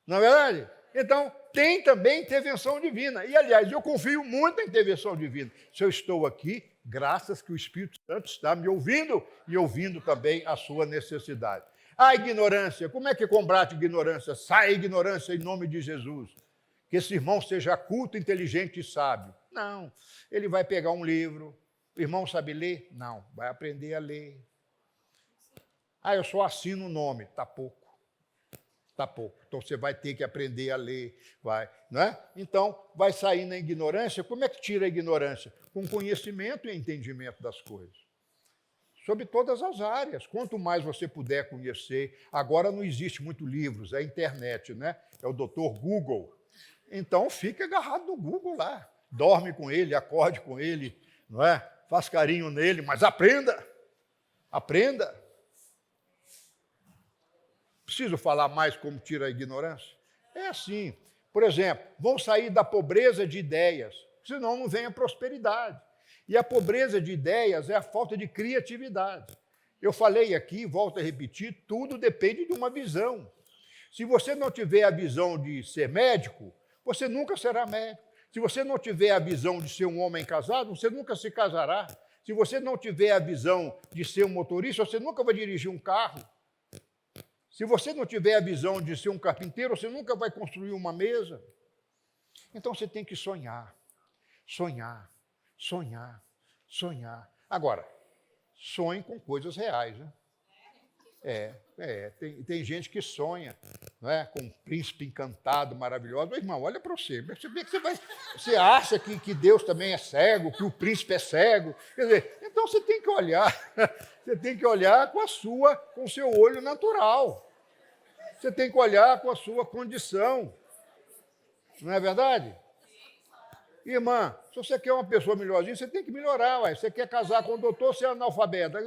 Não é verdade? Então, tem também intervenção divina. E, aliás, eu confio muito na intervenção divina. Se eu estou aqui, graças que o Espírito Santo está me ouvindo e ouvindo também a sua necessidade. A ignorância, como é que combate a ignorância? Sai a ignorância em nome de Jesus. Que esse irmão seja culto, inteligente e sábio. Não, ele vai pegar um livro. O irmão sabe ler? Não, vai aprender a ler. Eu só assino o nome. Está pouco. Está pouco. Então, você vai ter que aprender a ler. Vai, não é? Então, vai sair na ignorância. Como é que tira a ignorância? Com conhecimento e entendimento das coisas. Sobre todas as áreas. Quanto mais você puder conhecer. Agora não existe muito livros, é a internet, né? É o doutor Google. Então, fique agarrado no Google lá. Dorme com ele, acorde com ele, não é? Faz carinho nele, mas aprenda. Aprenda. Preciso falar mais como tira a ignorância? É assim. Por exemplo, vão sair da pobreza de ideias, senão não vem a prosperidade. E a pobreza de ideias é a falta de criatividade. Eu falei aqui, volto a repetir, tudo depende de uma visão. Se você não tiver a visão de ser médico, você nunca será médico. Se você não tiver a visão de ser um homem casado, você nunca se casará. Se você não tiver a visão de ser um motorista, você nunca vai dirigir um carro. Se você não tiver a visão de ser um carpinteiro, você nunca vai construir uma mesa. Então você tem que sonhar, sonhar, sonhar, sonhar. Agora, sonhe com coisas reais, né? Tem gente que sonha, não é? Com um príncipe encantado, maravilhoso. Mas, irmão, olha para você. Você acha que Deus também é cego, que o príncipe é cego. Quer dizer, então você tem que olhar, você tem que olhar com o seu olho natural. Você tem que olhar com a sua condição. Não é verdade? Irmã, se você quer uma pessoa melhorzinha, você tem que melhorar. Ué. Você quer casar com o doutor, você é analfabeto.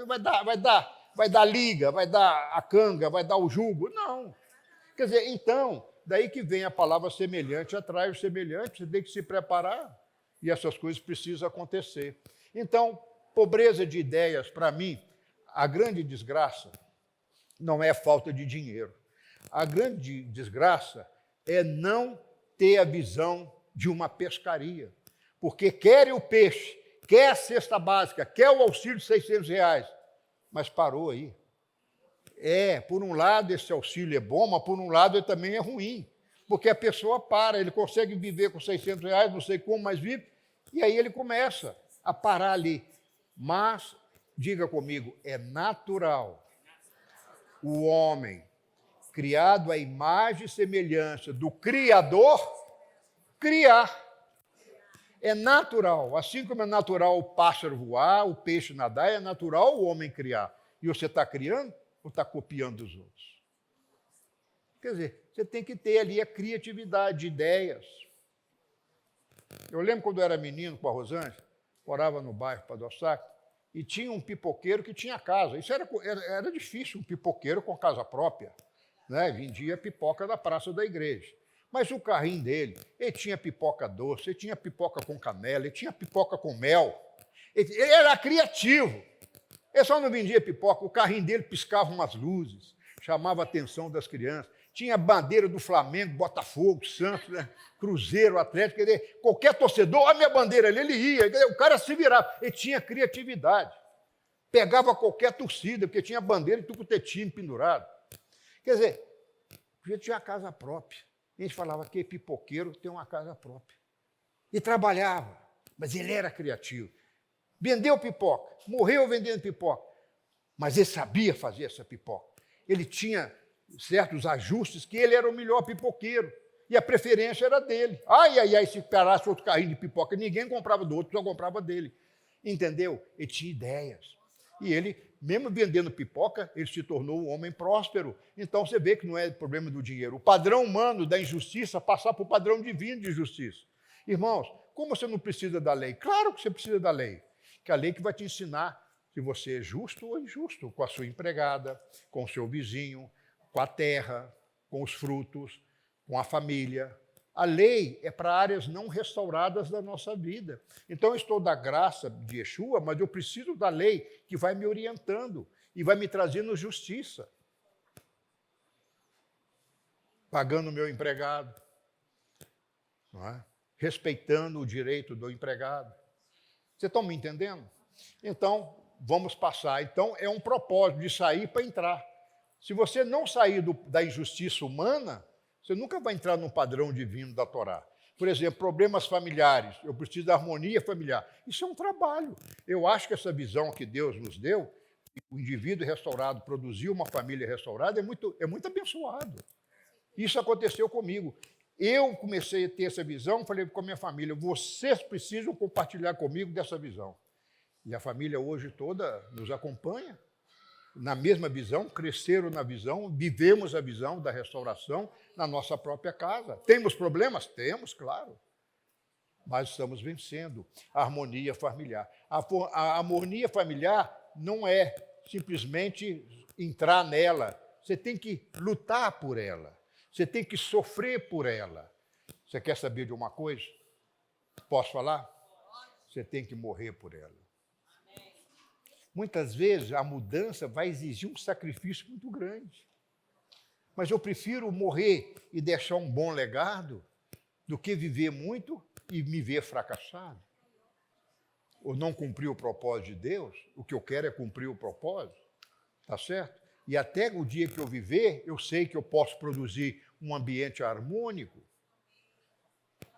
Vai dar liga, vai dar a canga, vai dar o jugo. Não. Quer dizer, então, daí que vem a palavra semelhante, atrai o semelhante, você tem que se preparar. E essas coisas precisam acontecer. Então, pobreza de ideias, para mim, a grande desgraça não é falta de dinheiro. A grande desgraça é não ter a visão de uma pescaria. Porque quer o peixe, quer a cesta básica, quer o auxílio de R$600, mas parou aí. Por um lado esse auxílio é bom, mas por um lado ele também é ruim. Porque a pessoa para, ele consegue viver com R$600, não sei como, mas vive, e aí ele começa a parar ali. Mas, diga comigo, é natural o homem, criado à imagem e semelhança do Criador, criar. É natural. Assim como é natural o pássaro voar, o peixe nadar, é natural o homem criar. E você está criando ou está copiando os outros? Quer dizer, você tem que ter ali a criatividade de ideias. Eu lembro quando eu era menino com a Rosângela, morava no bairro Padoçac, e tinha um pipoqueiro que tinha casa. Isso era difícil, um pipoqueiro com casa própria. Né? Vendia pipoca da praça da igreja. Mas o carrinho dele, ele tinha pipoca doce, ele tinha pipoca com canela, ele tinha pipoca com mel. Ele era criativo. Ele só não vendia pipoca, o carrinho dele piscava umas luzes, chamava a atenção das crianças. Tinha bandeira do Flamengo, Botafogo, Santos, né? Cruzeiro, Atlético. Quer dizer, qualquer torcedor, a minha bandeira ali, ele ia. Dizer, o cara se virava. Ele tinha criatividade. Pegava qualquer torcida, porque tinha bandeira e tucutetinho pendurado. Quer dizer, ele tinha uma casa própria. A gente falava que pipoqueiro tem uma casa própria. E trabalhava, mas ele era criativo. Vendeu pipoca, morreu vendendo pipoca, mas ele sabia fazer essa pipoca. Ele tinha certos ajustes que ele era o melhor pipoqueiro. E a preferência era dele. Ai, se parasse outro carrinho de pipoca, ninguém comprava do outro, só comprava dele. Entendeu? Ele tinha ideias. E ele, mesmo vendendo pipoca, ele se tornou um homem próspero. Então, você vê que não é problema do dinheiro. O padrão humano da injustiça passar para o padrão divino de justiça. Irmãos, como você não precisa da lei? Claro que você precisa da lei. Que é a lei que vai te ensinar se você é justo ou injusto com a sua empregada, com o seu vizinho, com a terra, com os frutos, com a família. A lei é para áreas não restauradas da nossa vida. Então, eu estou da graça de Yeshua, mas eu preciso da lei que vai me orientando e vai me trazendo justiça. Pagando o meu empregado, não é? Respeitando o direito do empregado. Vocês estão me entendendo? Então, vamos passar. Então, é um propósito de sair para entrar. Se você não sair da injustiça humana, você nunca vai entrar no padrão divino da Torá. Por exemplo, problemas familiares. Eu preciso da harmonia familiar. Isso é um trabalho. Eu acho que essa visão que Deus nos deu, o indivíduo restaurado produziu uma família restaurada, é muito abençoado. Isso aconteceu comigo. Eu comecei a ter essa visão, falei com a minha família, vocês precisam compartilhar comigo dessa visão. E a família hoje toda nos acompanha na mesma visão, cresceram na visão, vivemos a visão da restauração na nossa própria casa. Temos problemas? Temos, claro. Mas estamos vencendo a harmonia familiar. A harmonia familiar não é simplesmente entrar nela. Você tem que lutar por ela. Você tem que sofrer por ela. Você quer saber de uma coisa? Posso falar? Você tem que morrer por ela. Muitas vezes a mudança vai exigir um sacrifício muito grande. Mas eu prefiro morrer e deixar um bom legado do que viver muito e me ver fracassado. Ou não cumprir o propósito de Deus. O que eu quero é cumprir o propósito. Tá certo? E até o dia que eu viver, eu sei que eu posso produzir um ambiente harmônico.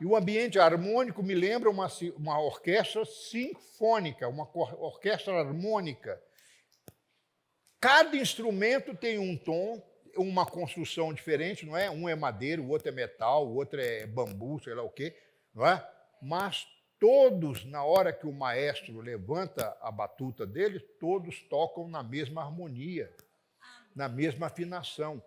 E o ambiente harmônico me lembra uma orquestra sinfônica, uma orquestra harmônica. Cada instrumento tem um tom, uma construção diferente, não é? Um é madeira, o outro é metal, o outro é bambu, sei lá o quê, não é? Mas todos, na hora que o maestro levanta a batuta dele, todos tocam na mesma harmonia, na mesma afinação.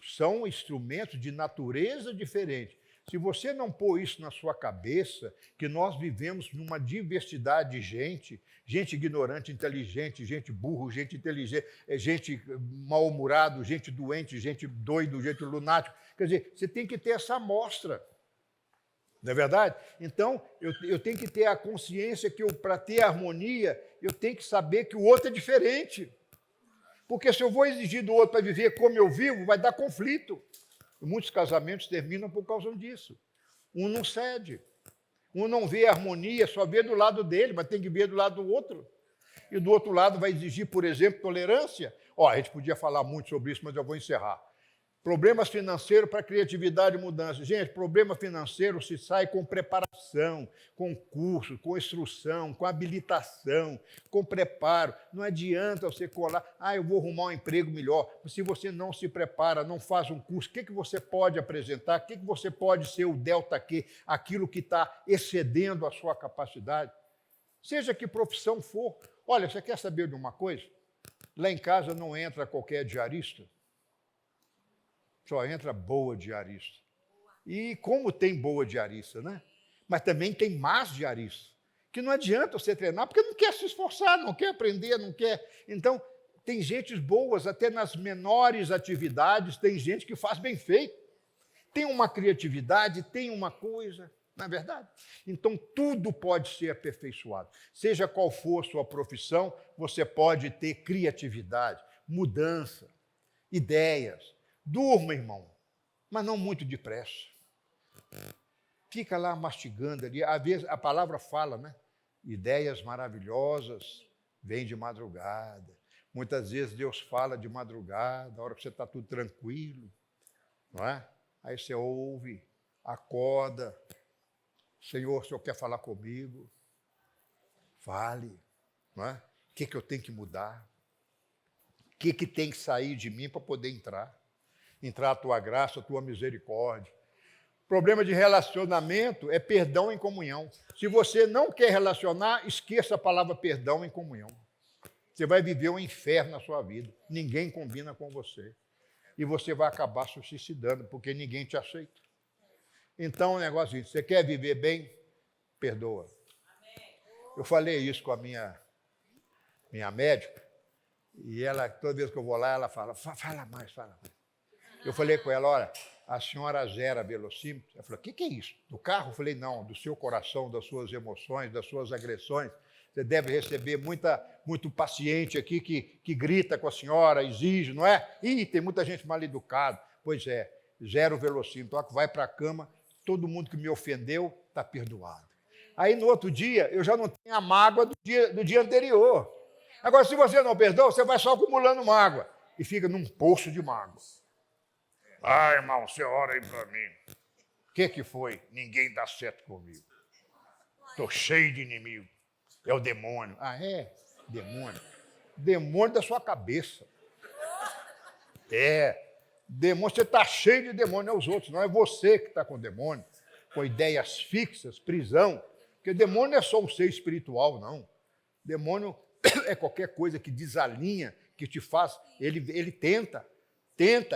São instrumentos de natureza diferente. Se você não pôr isso na sua cabeça, que nós vivemos numa diversidade de gente, gente ignorante, inteligente, gente burro, gente inteligente, gente mal-humorado, gente doente, gente doido, gente lunático. Quer dizer, você tem que ter essa amostra. Não é verdade? Então, eu tenho que ter a consciência que para ter harmonia, eu tenho que saber que o outro é diferente. Porque se eu vou exigir do outro para viver como eu vivo, vai dar conflito. E muitos casamentos terminam por causa disso. Um não cede. Um não vê harmonia, só vê do lado dele, mas tem que ver do lado do outro. E do outro lado vai exigir, por exemplo, tolerância. A gente podia falar muito sobre isso, mas eu vou encerrar. Problemas financeiros para criatividade e mudança. Gente, problema financeiro se sai com preparação, com curso, com instrução, com habilitação, com preparo. Não adianta você colar, eu vou arrumar um emprego melhor. Se você não se prepara, não faz um curso, o que você pode apresentar? O que você pode ser o delta Q, aquilo que está excedendo a sua capacidade? Seja que profissão for. Olha, você quer saber de uma coisa? Lá em casa não entra qualquer diarista. Só entra boa diarista. E como tem boa diarista, né? Mas também tem más diaristas, que não adianta você treinar, porque não quer se esforçar, não quer aprender, não quer. Então, tem gente boas, até nas menores atividades, tem gente que faz bem feito. Tem uma criatividade, tem uma coisa, não é verdade? Então, tudo pode ser aperfeiçoado. Seja qual for a sua profissão, você pode ter criatividade, mudança, ideias. Durma, irmão, mas não muito depressa. Fica lá mastigando ali. Às vezes a palavra fala, né? Ideias maravilhosas vêm de madrugada. Muitas vezes Deus fala de madrugada, na hora que você está tudo tranquilo, não é? Aí você ouve, acorda. Senhor, o Senhor quer falar comigo? Fale, não é? O que eu tenho que mudar? O que tem que sair de mim para poder entrar? Entrar a tua graça, a tua misericórdia. Problema de relacionamento é perdão em comunhão. Se você não quer relacionar, esqueça a palavra perdão em comunhão. Você vai viver um inferno na sua vida. Ninguém combina com você. E você vai acabar se suicidando, porque ninguém te aceita. Então, o negócio é isso. Você quer viver bem? Perdoa. Eu falei isso com a minha médica, e ela, toda vez que eu vou lá, ela fala mais. Eu falei com ela, olha, a senhora zera velocímetro. Ela falou, o que é isso? Do carro? Eu falei, não, do seu coração, das suas emoções, das suas agressões. Você deve receber muito paciente aqui que grita com a senhora, exige, não é? Ih, tem muita gente mal educada. Pois é, zero velocímetro. Vai para a cama, todo mundo que me ofendeu está perdoado. Aí, no outro dia, eu já não tenho a mágoa do dia anterior. Agora, se você não perdoa, você vai só acumulando mágoa e fica num poço de mágoa. Irmão, você ora aí para mim. O que foi? Ninguém dá certo comigo. Estou cheio de inimigo. É o demônio. É? Demônio. Demônio da sua cabeça. Demônio, você está cheio de demônio, não é os outros, não é você que está com demônio, com ideias fixas, prisão. Porque demônio não é só um ser espiritual, não. Demônio é qualquer coisa que desalinha, que te faz. Ele tenta,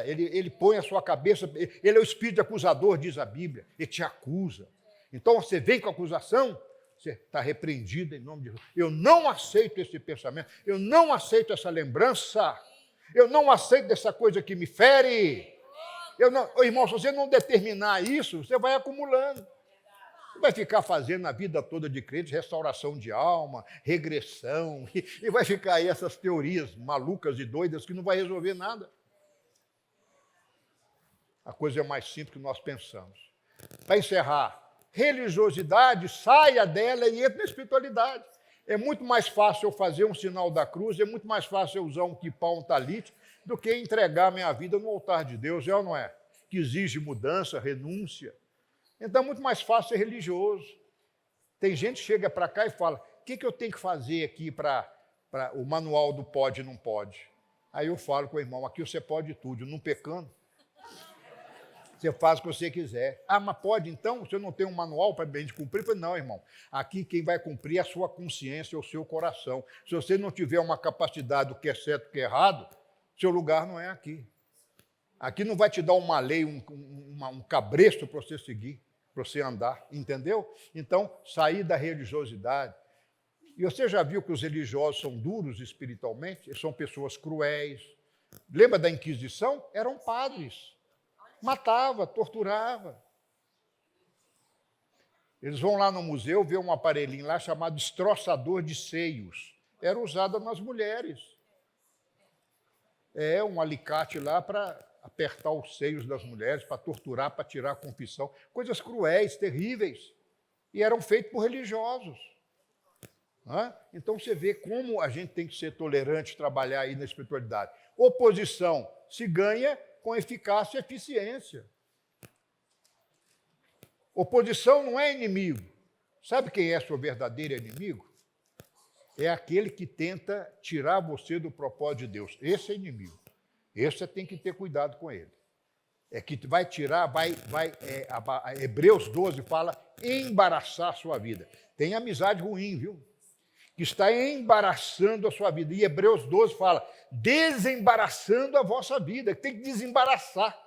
ele põe a sua cabeça, ele é o espírito acusador, diz a Bíblia, ele te acusa. Então você vem com acusação, você está repreendido em nome de Jesus. Eu não aceito esse pensamento, eu não aceito essa lembrança, eu não aceito essa coisa que me fere. Irmão, se você não determinar isso, você vai acumulando. Vai ficar fazendo a vida toda de crente, restauração de alma, regressão, e vai ficar aí essas teorias malucas e doidas que não vai resolver nada. A coisa é mais simples que nós pensamos. Para encerrar, religiosidade, saia dela e entre na espiritualidade. É muito mais fácil eu fazer um sinal da cruz, é muito mais fácil eu usar um quipá, um talite, do que entregar minha vida no altar de Deus, é ou não é? Que exige mudança, renúncia. Então é muito mais fácil ser religioso. Tem gente que chega para cá e fala, o que eu tenho que fazer aqui para o manual do pode e não pode? Aí eu falo com o irmão, aqui você pode tudo, não pecando. Você faz o que você quiser. Ah, mas pode então? Você não tem um manual para bem de cumprir? Eu falei, não, irmão. Aqui quem vai cumprir é a sua consciência, o seu coração. Se você não tiver uma capacidade do que é certo e do que é errado, seu lugar não é aqui. Aqui não vai te dar uma lei, um cabresto para você seguir, para você andar, entendeu? Então, sair da religiosidade. E você já viu que os religiosos são duros espiritualmente? Eles são pessoas cruéis. Lembra da Inquisição? Eram padres. Matava, torturava. Eles vão lá no museu ver um aparelhinho lá chamado destroçador de seios. Era usado nas mulheres. É um alicate lá para apertar os seios das mulheres, para torturar, para tirar a confissão. Coisas cruéis, terríveis. E eram feitos por religiosos. Então você vê como a gente tem que ser tolerante, trabalhar aí na espiritualidade. Oposição se ganha com eficácia e eficiência. Oposição não é inimigo. Sabe quem é seu verdadeiro inimigo? É aquele que tenta tirar você do propósito de Deus. Esse é inimigo. Esse você tem que ter cuidado com ele. É que vai tirar, Hebreus 12 fala embaraçar a sua vida. Tem amizade ruim, viu? Que está embaraçando a sua vida. E Hebreus 12 fala, desembaraçando a vossa vida, tem que desembaraçar.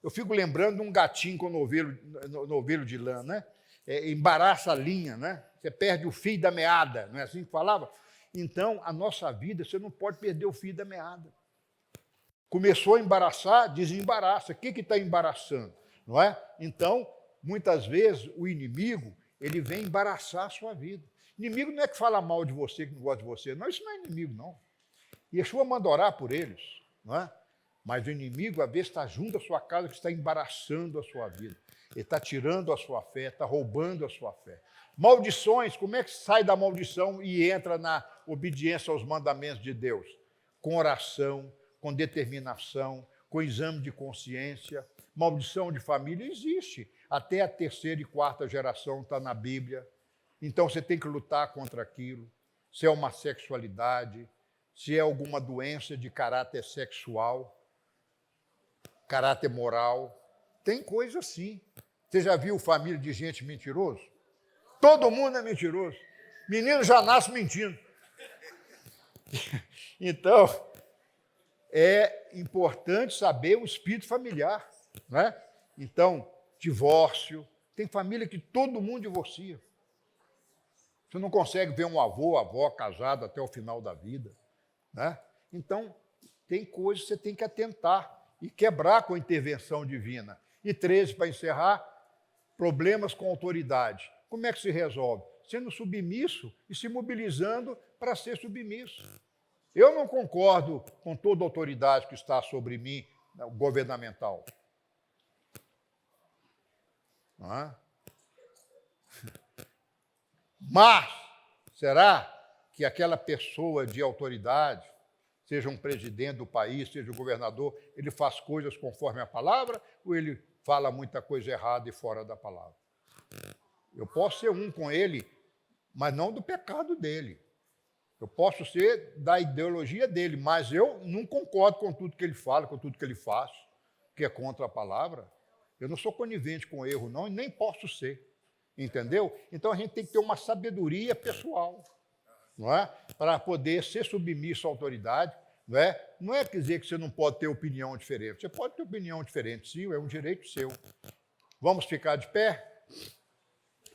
Eu fico lembrando de um gatinho com novelho de lã, né? Embaraça a linha, né? Você perde o fio da meada, não é assim que falava? Então, a nossa vida, você não pode perder o fio da meada. Começou a embaraçar, desembaraça. O que está embaraçando? Não é? Então, muitas vezes, o inimigo, ele vem embaraçar a sua vida. Inimigo não é que fala mal de você, que não gosta de você. Não, isso não é inimigo, não. Yeshua manda orar por eles, não é? Mas o inimigo, às vezes, está junto à sua casa, que está embaraçando a sua vida. Ele está tirando a sua fé, está roubando a sua fé. Maldições, como é que sai da maldição e entra na obediência aos mandamentos de Deus? Com oração, com determinação, com exame de consciência. Maldição de família existe. Até a terceira e quarta geração está na Bíblia. Então você tem que lutar contra aquilo. Se é uma sexualidade, se é alguma doença de caráter sexual, caráter moral. Tem coisa assim. Você já viu família de gente mentiroso? Todo mundo é mentiroso. Menino já nasce mentindo. Então, é importante saber o espírito familiar, né? Então, divórcio. Tem família que todo mundo divorcia. Você não consegue ver um avô, avó casado até o final da vida, né? Então, tem coisas que você tem que atentar e quebrar com a intervenção divina. E 13, para encerrar, problemas com autoridade. Como é que se resolve? Sendo submisso e se mobilizando para ser submisso. Eu não concordo com toda a autoridade que está sobre mim, governamental. Não é? Mas, será que aquela pessoa de autoridade, seja um presidente do país, seja um governador, ele faz coisas conforme a palavra ou ele fala muita coisa errada e fora da palavra? Eu posso ser um com ele, mas não do pecado dele. Eu posso ser da ideologia dele, mas eu não concordo com tudo que ele fala, com tudo que ele faz, que é contra a palavra. Eu não sou conivente com erro, não, e nem posso ser. Entendeu? Então a gente tem que ter uma sabedoria pessoal, não é? Para poder ser submisso à autoridade. Não é dizer que você não pode ter opinião diferente. Você pode ter opinião diferente, sim, é um direito seu. Vamos ficar de pé?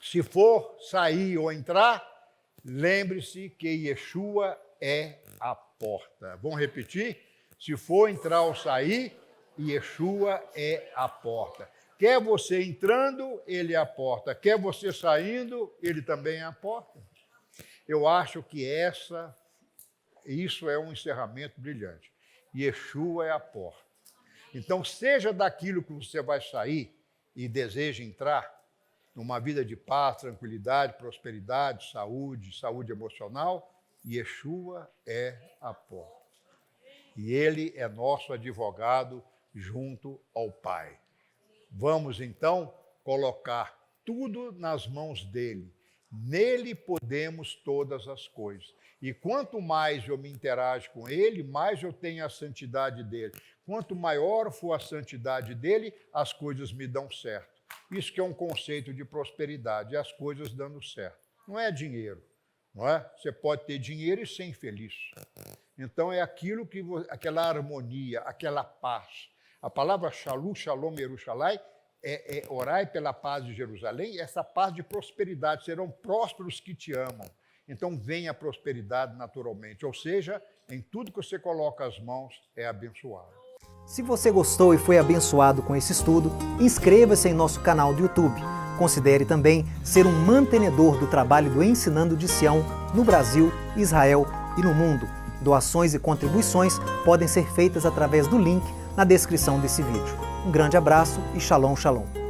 Se for sair ou entrar, lembre-se que Yeshua é a porta. Vamos repetir? Se for entrar ou sair, Yeshua é a porta. Quer você entrando, ele é a porta. Quer você saindo, ele também é a porta. Eu acho que isso é um encerramento brilhante. Yeshua é a porta. Então, seja daquilo que você vai sair e deseja entrar, numa vida de paz, tranquilidade, prosperidade, saúde emocional, Yeshua é a porta. E ele é nosso advogado junto ao Pai. Vamos, então, colocar tudo nas mãos dele. Nele podemos todas as coisas. E quanto mais eu me interajo com ele, mais eu tenho a santidade dele. Quanto maior for a santidade dele, as coisas me dão certo. Isso que é um conceito de prosperidade, as coisas dando certo. Não é dinheiro, não é? Você pode ter dinheiro e ser infeliz. Então é aquilo que aquela harmonia, aquela paz. A palavra Shalom, Shalom, Yerushalai, é orai pela paz de Jerusalém, essa paz de prosperidade, serão prósperos que te amam. Então vem a prosperidade naturalmente, ou seja, em tudo que você coloca as mãos é abençoado. Se você gostou e foi abençoado com esse estudo, inscreva-se em nosso canal do YouTube. Considere também ser um mantenedor do trabalho do Ensinando de Sião no Brasil, Israel e no mundo. Doações e contribuições podem ser feitas através do link na descrição desse vídeo. Um grande abraço e Shalom, Shalom.